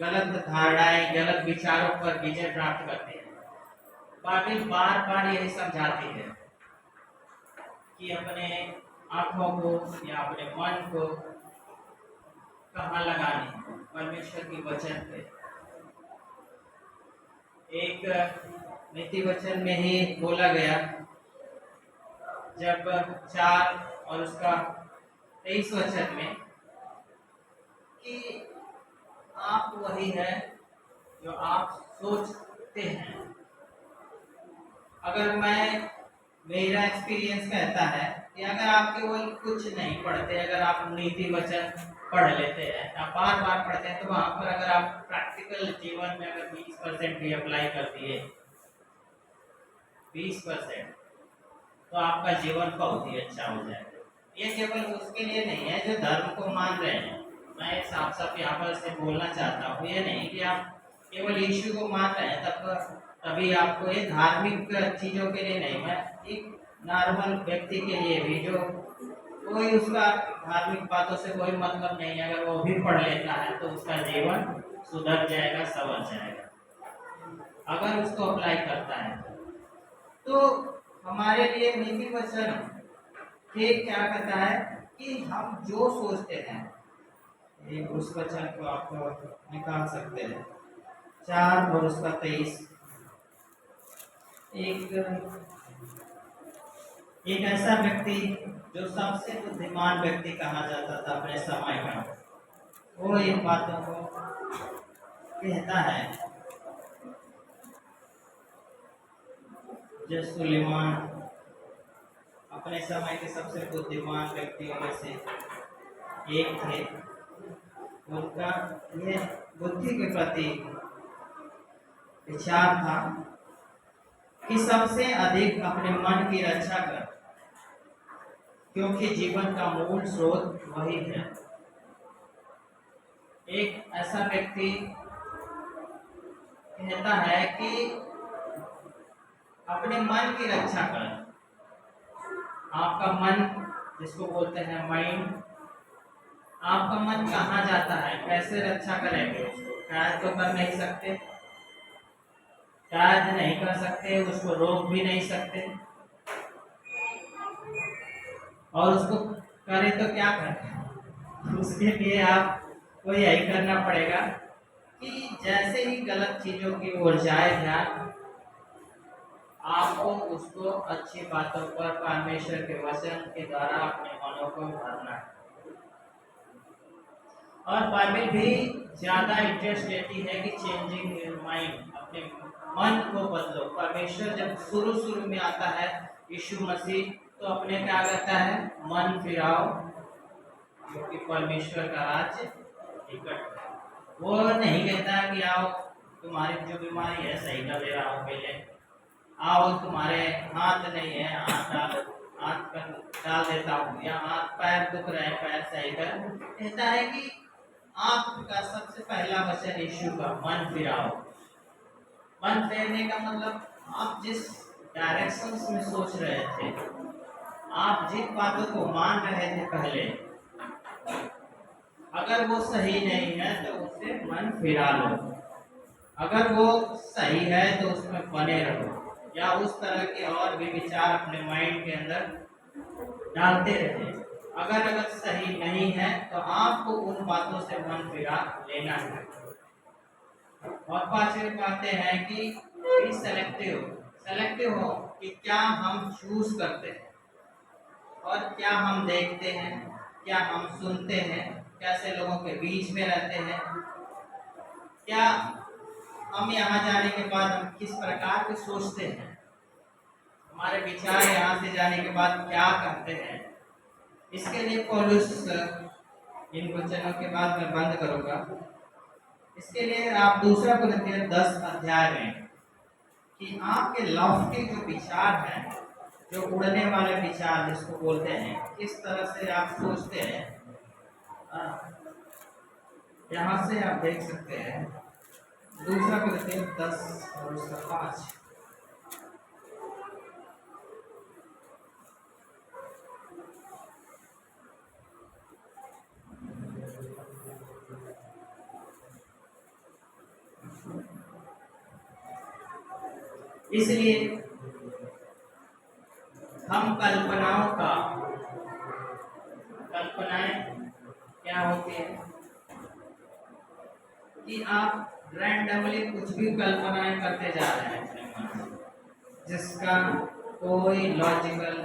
गलत धारणाएं, गलत विचारों पर विजय प्राप्त करते हैं, बाइबल बार बार यही समझाती है कि अपने आंखों को या अपने मन को कहाँ लगाने, परमेश्वर की वचन पे। एक नीति वचन में ही बोला गया, जब 4 और उसका 23 वचन में, कि आप वही है जो आप सोचते हैं। अगर मेरा एक्सपीरियंस कहता है कि अगर आप केवल कुछ नहीं पढ़ते, अगर आप नीति वचन पढ़ लेते हैं, आप बार बार पढ़ते हैं, तो वहां पर अगर आप प्रैक्टिकल जीवन में अगर 20% भी अप्लाई कर दिए, 20%, तो आपका जीवन बहुत ही अच्छा हो जाएगा। ये केवल उसके लिए नहीं है जो धर्म को मान रहे हैं। मैं साफ साफ यहाँ पर से बोलना चाहता हूँ, ये नहीं कि आप केवल यीशु को मान रहे हैं तभी आपको, ये धार्मिक चीजों के लिए नहीं, मैं एक नॉर्मल व्यक्ति के लिए भी जो कोई उसका धार्मिक बातों से कोई मतलब नहीं है, अगर वो भी पढ़ लेता है तो उसका जीवन सुधर जाएगा, संवर जाएगा अगर उसको अप्लाई करता है। तो हमारे लिए नीति वचन ठीक क्या कहता है कि हम जो सोचते हैं, ये उस वचन को आप निकाल सकते हैं 4 और उसका 23। एक ऐसा व्यक्ति जो सबसे बुद्धिमान व्यक्ति कहा जाता था अपने समय का, वो इन बातों को कहता है। जो सुलेमान अपने समय के सबसे बुद्धिमान व्यक्तियों में से एक थे, उनका ये बुद्धि के प्रति विचार था कि सबसे अधिक अपने मन की रक्षा कर, क्योंकि जीवन का मूल स्रोत वही है। एक ऐसा व्यक्ति कहता है कि अपने मन की रक्षा कर। आपका मन, जिसको बोलते हैं माइंड, आपका मन कहाँ जाता है, कैसे रक्षा करेंगे उसको? कैद तो कर नहीं सकते, कैद नहीं कर सकते, उसको रोक भी नहीं सकते, और उसको करे तो क्या करें? उसके लिए आपको यही करना पड़ेगा कि जैसे ही गलत चीजों की ओर जाए ध्यान, आपको उसको अच्छी बातों पर परमेश्वर के वचन के द्वारा अपने मनों को भरना है। और बाइबल भी ज्यादा इंटरेस्ट लेती है कि चेंजिंग योर माइंड, अपने मन को बदलो। परमेश्वर जब शुरू में आता है यीशु मसीह, तो अपने क्या कहता है, मन फिराओ क्योंकि परमेश्वर का राज्य निकट है। वो नहीं कहता कि आओ तुम्हारी जो बीमारी है सही कर दे रहा हूँ, पहले आओ तुम्हारे हाथ नहीं है हाथ डाल देता हूँ, या हाथ पैर दुख रहे हैं पैर सही कर। कहता है कि आपका सबसे पहला वचन यीशु का, मन फिराओ। मन फेरने का मतलब आप जिस डायरेक्शन में सोच रहे थे, आप जिन बातों को मान रहे थे पहले, अगर वो सही नहीं है तो उससे मन फिरा लो। अगर वो सही है तो उसमें बने रहो, या उस तरह के और भी विचार अपने माइंड के अंदर डालते रहे। अगर सही नहीं है तो आपको उन बातों से मन फिरा लेना है। और पांचवी बातें हैं कि सेलेक्टिव हो कि क्या हम चूज करते हैं और क्या हम देखते हैं, क्या हम सुनते हैं, कैसे लोगों के बीच में रहते हैं, क्या हम यहाँ जाने के बाद हम किस प्रकार के सोचते हैं, हमारे विचार यहाँ से जाने के बाद क्या करते हैं। इसके लिए पौलुस, इन वचनों के बाद मैं बंद करूंगा, इसके लिए आप 2 कुरिन्थियों 10 अध्याय में कि आपके लौकिक जो विचार हैं, जो उड़ने वाले विचार जिसको बोलते हैं, किस तरह से आप सोचते हैं, यहाँ से आप देख सकते हैं 2 कुरिन्थियों 10 और उसका 5। इसलिए हम कल्पनाएं क्या होती है कि आप रैंडमली कुछ भी कल्पनाएं करते जा रहे हैं अपने मन में, जिसका कोई लॉजिकल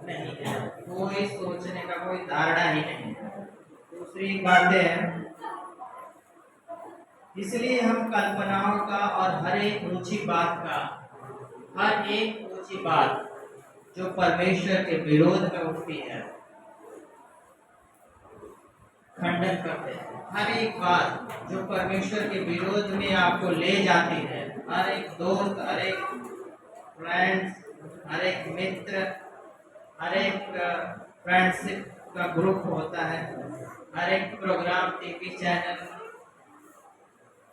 नहीं है, कोई सोचने का कोई धारणा ही नहीं है। दूसरी बात है इसलिए हम कल्पनाओं का और हर एक ऊंची बात जो परमेश्वर के विरोध में उठती है खंडन करते हैं। हर एक बात जो परमेश्वर के विरोध में आपको ले जाती है, हर एक दोस्त, हर एक फ्रेंड्स, हर एक मित्र, हर एक फ्रेंडशिप का ग्रुप होता है, हर एक प्रोग्राम, टीवी चैनल,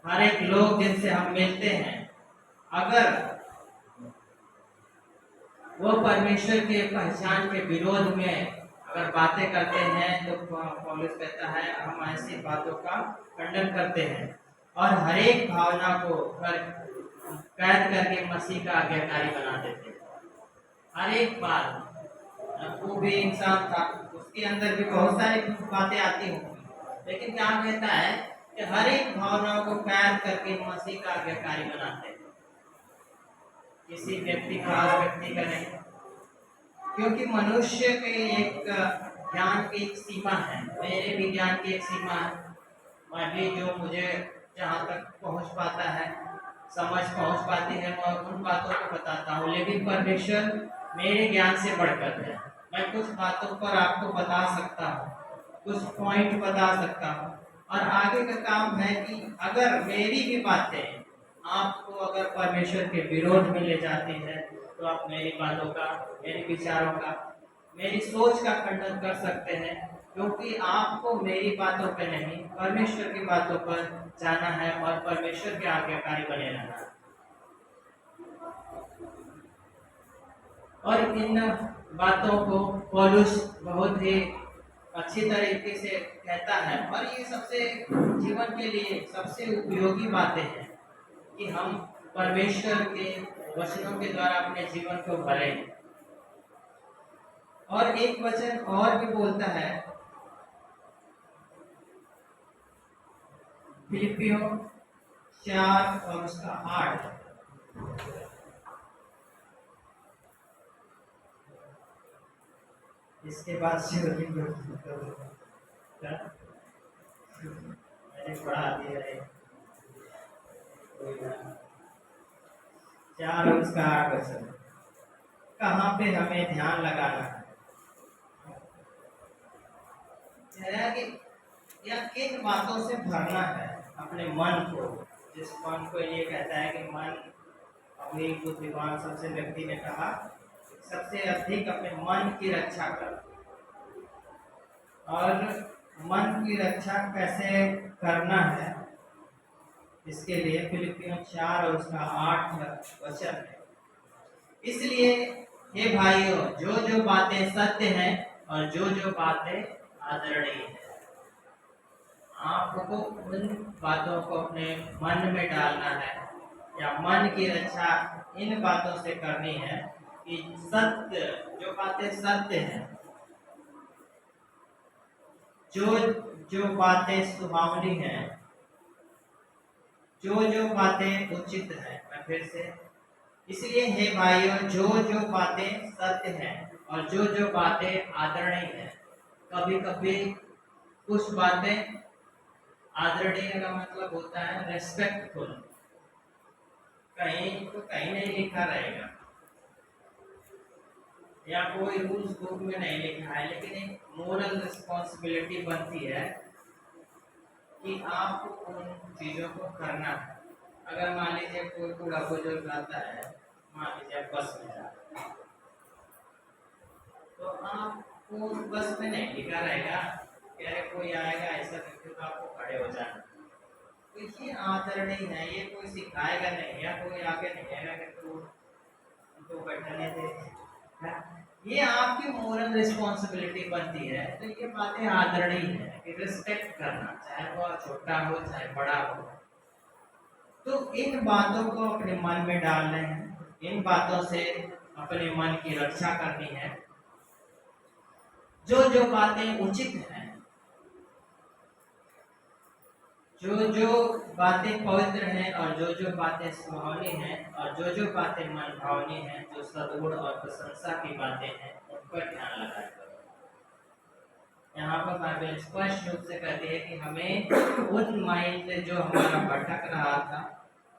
हर एक लोग जिनसे हम मिलते हैं, अगर वो परमेश्वर के पहचान के विरोध में अगर बातें करते हैं तो पौलुस कहता है हम ऐसी बातों का खंडन करते हैं और हर एक भावना को कैद करके मसीह का आज्ञाकारी बना देते हैं। हर एक बात, वो भी इंसान था, उसके अंदर भी बहुत सारी बातें आती होंगी, लेकिन क्या कहता है कि हर एक भावनाओं को कैद करके मसीह का आज्ञाकारी बनाते हैं। किसी व्यक्ति का नहीं, क्योंकि मनुष्य के एक ज्ञान की एक सीमा है, मेरे भी ज्ञान की एक सीमा है। मैं भी जो मुझे जहाँ तक पहुँच पाता है, समझ पहुँच पाती है, मैं उन बातों को बताता हूँ, लेकिन परमेश्वर मेरे ज्ञान से बढ़कर है। मैं कुछ बातों पर आपको बता सकता हूँ, कुछ पॉइंट बता सकता हूँ, और आगे का काम है कि अगर मेरी भी बातें आपको अगर परमेश्वर के विरोध में ले जाती है तो आप मेरी बातों का, मेरे विचारों का, मेरी सोच का खंडन कर सकते हैं, क्योंकि आपको मेरी बातों पर नहीं परमेश्वर की बातों पर जाना है और परमेश्वर के आज्ञाकारी बने रहना है। और इन बातों को पौलुस बहुत ही अच्छी तरीके से कहता है, और ये सबसे जीवन के लिए सबसे उपयोगी बातें हैं कि हम परमेश्वर के वचनों के द्वारा अपने जीवन को भरें। और एक वचन और भी बोलता है, फिलिपियों 4 और उसका 8, इसके बाद शिवलिंग मैंने पढ़ा दिया है 4 और उसका 8 वचन, कहाँ पे हमें ध्यान लगाना है, कि या किन बातों से भरना है अपने मन को। जिस मन को ये कहता है कि मन, अभी बुद्धिमान सबसे व्यक्ति ने कहा सबसे अधिक अपने मन की रक्षा कर। और मन की रक्षा कैसे करना है, इसके लिए फिलिपियों 4 और उसका 8 वचन है। इसलिए हे भाइयों, जो जो बातें सत्य हैं और जो जो बातें आदरणीय हैं, आपको उन बातों को अपने मन में डालना है, या मन की रक्षा इन बातों से करनी है कि सत्य, जो बातें सत्य हैं, जो बातें सुहावनी हैं, जो बातें उचित हैं। मैं फिर से, इसलिए हे भाइयों, जो बातें सत्य हैं और जो बातें आदरणीय हैं। कभी कभी कुछ बातें, आदरणीय का मतलब होता है रेस्पेक्टफुल, कहीं तो कहीं नहीं लिखा रहेगा या कोई रूल्स बुक में नहीं लिखा है, लेकिन एक मोरल रिस्पॉन्सिबिलिटी बनती है कि आपको उन चीजों को करना है। अगर मान लीजिए कोई बूढ़ा बुजुर्ग आता है, मान लीजिए बस में जा रहे हैं, तो आपको बस में नहीं लिखा रहेगा कि अरे कोई आएगा ऐसा व्यक्ति तो आपको खड़े हो जाना। तो ये आदरणीय है, ये कोई सिखाएगा नहीं, या कोई आगे नहीं आएगा कि तू बैठने दे। ये आपकी मोरल रिस्पॉन्सिबिलिटी बनती है। तो ये बातें आदरणीय है कि रिस्पेक्ट करना, चाहे वो छोटा हो चाहे बड़ा हो। तो इन बातों को अपने मन में डालना है, इन बातों से अपने मन की रक्षा करनी है। जो बातें उचित हैं, जो बातें पवित्र हैं, और जो बातें सुहावनी हैं, और जो बातें मन भावनी हैं, जो सद्गुण और प्रशंसा की बातें हैं, उन पर ध्यान लगाया करो। यहाँ पर बाइबल स्पष्ट रूप से कहती है कि हमें उन माइंड से जो हमारा भटक रहा था,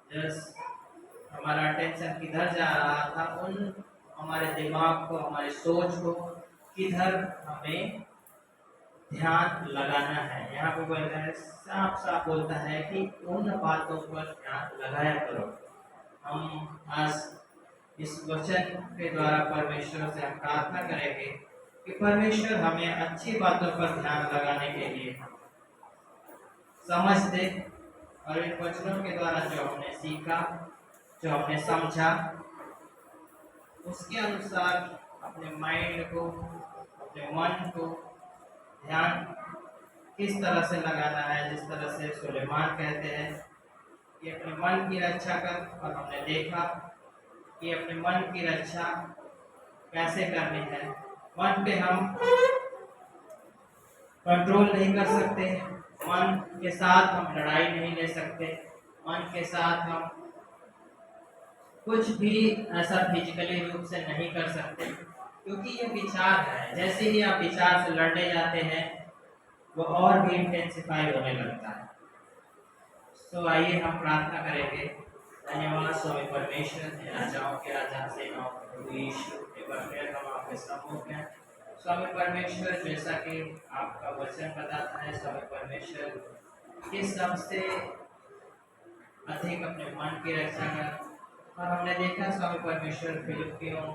जस्ट हमारा अटेंशन किधर जा रहा था, उन हमारे दिमाग को, हमारी सोच को किधर हमें ध्यान लगाना है। यहाँ पर बोलता है, साफ साफ बोलता है कि उन बातों पर ध्यान लगाया करो। हम आज इस वचन के द्वारा परमेश्वर से हम प्रार्थना करेंगे कि परमेश्वर हमें अच्छी बातों पर ध्यान लगाने के लिए समझ दे, और इन वचनों के द्वारा जो हमने सीखा, जो हमने समझा, उसके अनुसार अपने माइंड को, अपने मन को ध्यान किस तरह से लगाना है। जिस तरह से सुलेमान कहते हैं कि अपने मन की रक्षा कर, और हमने देखा कि अपने मन की रक्षा कैसे करनी है। मन पे हम कंट्रोल नहीं कर सकते, मन के साथ हम लड़ाई नहीं ले सकते, मन के साथ हम कुछ भी ऐसा फिजिकली रूप से नहीं कर सकते, क्योंकि ये विचार है। जैसे ही आप विचार से लड़ने जाते हैं, वो और भी इंटेंसिफाई होने लगता है। तो आइए हम प्रार्थना करेंगे। धन्यवाद स्वामी परमेश्वर, राजाओं के राजा, सेनाओं के प्रभु यीशु, एक बार फिर हम आपके सम्मुख हैं। स्वामी परमेश्वर, जैसा कि आपका वचन बताता है, स्वामी परमेश्वर, किस सबसे अधिक अपने मन की रक्षा कर। और हमने देखा स्वामी परमेश्वर फिलिपियों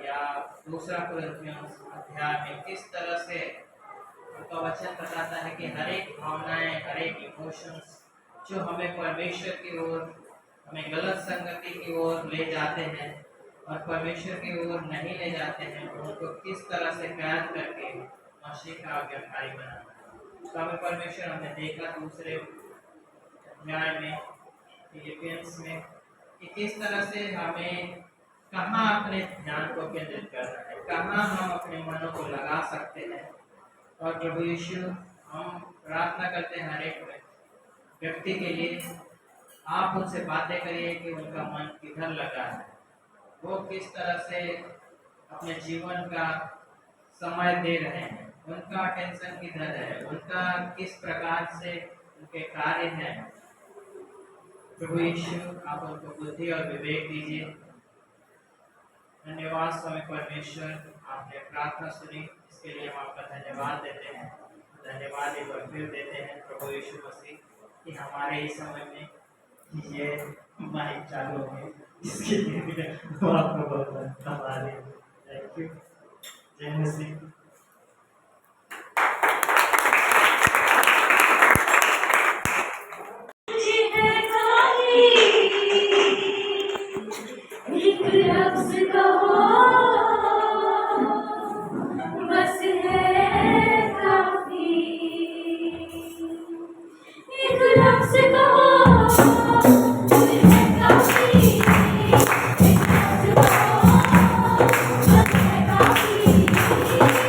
या दूसरा कुरिन्थियों अध्याय में किस तरह से उनका वचन बताता है कि हर एक भावनाएं, हर एक इमोशंस जो हमें परमेश्वर की ओर, हमें गलत संगति की ओर ले जाते हैं और परमेश्वर की ओर नहीं ले जाते हैं, उनको किस तरह से कैद करके मसीह का आज्ञाकारी बनाना। स्वामी परमेश्वर, हमने देखा दूसरे अध्याय में, फिलिपियंस में, कि किस तरह से हमें कहाँ अपने ध्यान को केंद्रित करना है, कहाँ हम अपने मनों को लगा सकते हैं। और प्रभु यीशु, हम प्रार्थना करते हैं हर एक व्यक्ति के लिए, आप उनसे बातें करिए कि उनका मन किधर लगा है, वो किस तरह से अपने जीवन का समय दे रहे हैं, उनका अटेंशन किधर है, उनका किस प्रकार से उनके कार्य हैं। प्रभु यीशु, आप उनको बुद्धि और विवेक दीजिए। धन्यवाद स्वामी परमेश्वर, आपने प्रार्थना सुनी, इसके लिए हम आपका धन्यवाद देते हैं। धन्यवाद एक बार फिर देते हैं प्रभु यीशु मसीह कि हमारे इस समय में ये माइक चालू है, इसके लिए आपको बहुत धन्यवाद। Thank you. जय मसीह। Thank you.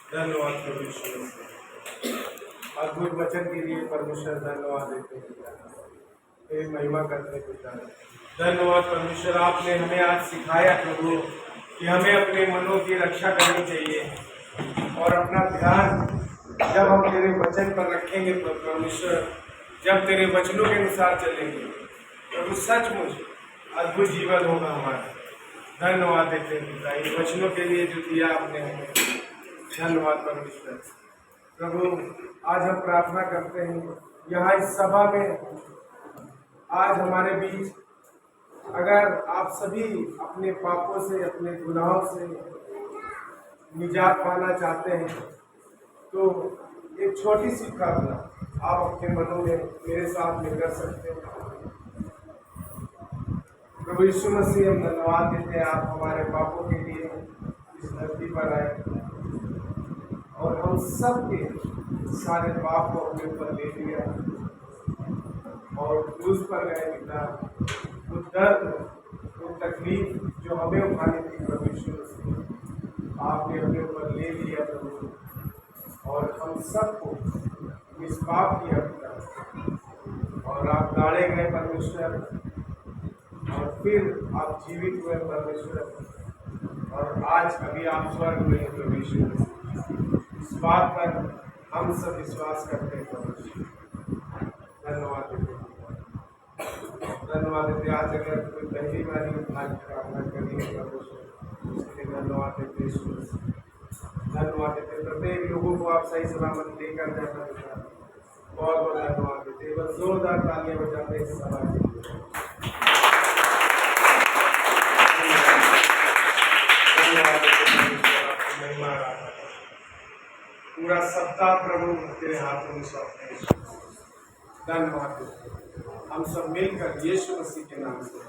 धन्यवाद प्रभु यीशु मसीह। अद्भुत वचन के लिए परमेश्वर धन्यवाद देते हैं पिता, तेरी महिमा करते हैं पिता। धन्यवाद परमेश्वर, आपने हमें आज सिखाया प्रभु कि हमें अपने मनों की रक्षा करनी चाहिए और अपना ध्यान जब हम तेरे वचन पर रखेंगे तो परमेश्वर, जब तेरे वचनों के अनुसार चलेंगे प्रभु, सचमुच अद्भुत जीवन होगा हमारा। धन्यवाद देते हैं पिता इन वचनों के लिए जो दिया आपने हमें। धन्यवाद परमेश्वर। प्रभु, आज हम प्रार्थना करते हैं यहाँ इस सभा में, आज हमारे बीच अगर आप सभी अपने पापों से, अपने गुनाहों से निजात पाना चाहते हैं तो एक छोटी सी प्रार्थना आप अपने मनों में मेरे साथ में कर सकते हैं। प्रभु यीशु मसीह, हम धन्यवाद देते हैं आप हमारे पापों के लिए इस धरती पर आए और हम सब के सारे पाप को अपने ऊपर ले लिया और क्रूस पर गए पिता। वो दर्द, वो तकलीफ जो हमें उठानी थी प्रभु यीशु मसीह, आपने अपने ऊपर ले लिया प्रभु, और हम सबको निष्पाप किया पिता। और आप गाड़े गए परमेश्वर, और फिर आप जीवित हुए परमेश्वर, और आज अभी आप स्वर्ग में हैं प्रभु यीशु मसीह। इस बात पर हम सब विश्वास करते हैं परमेश्वर। धन्यवाद देते हैं, धन्यवाद देते। आज अगर कोई पहली बार प्रार्थना करनी है परमेश्वर, उसके लिए धन्यवाद देते यीशु मसीह। धन्यवाद देते प्रत्येक लोगों को आप सही सलामत लेकर जाना है। बहुत बहुत धन्यवाद देते। बस जोरदार तालियां बजाते इस सभा के लिए। पूरा सप्ताह प्रभु तेरे हाथों में सौंपते हैं। धन्यवाद देते हम सब मिलकर यीशु मसीह के नाम से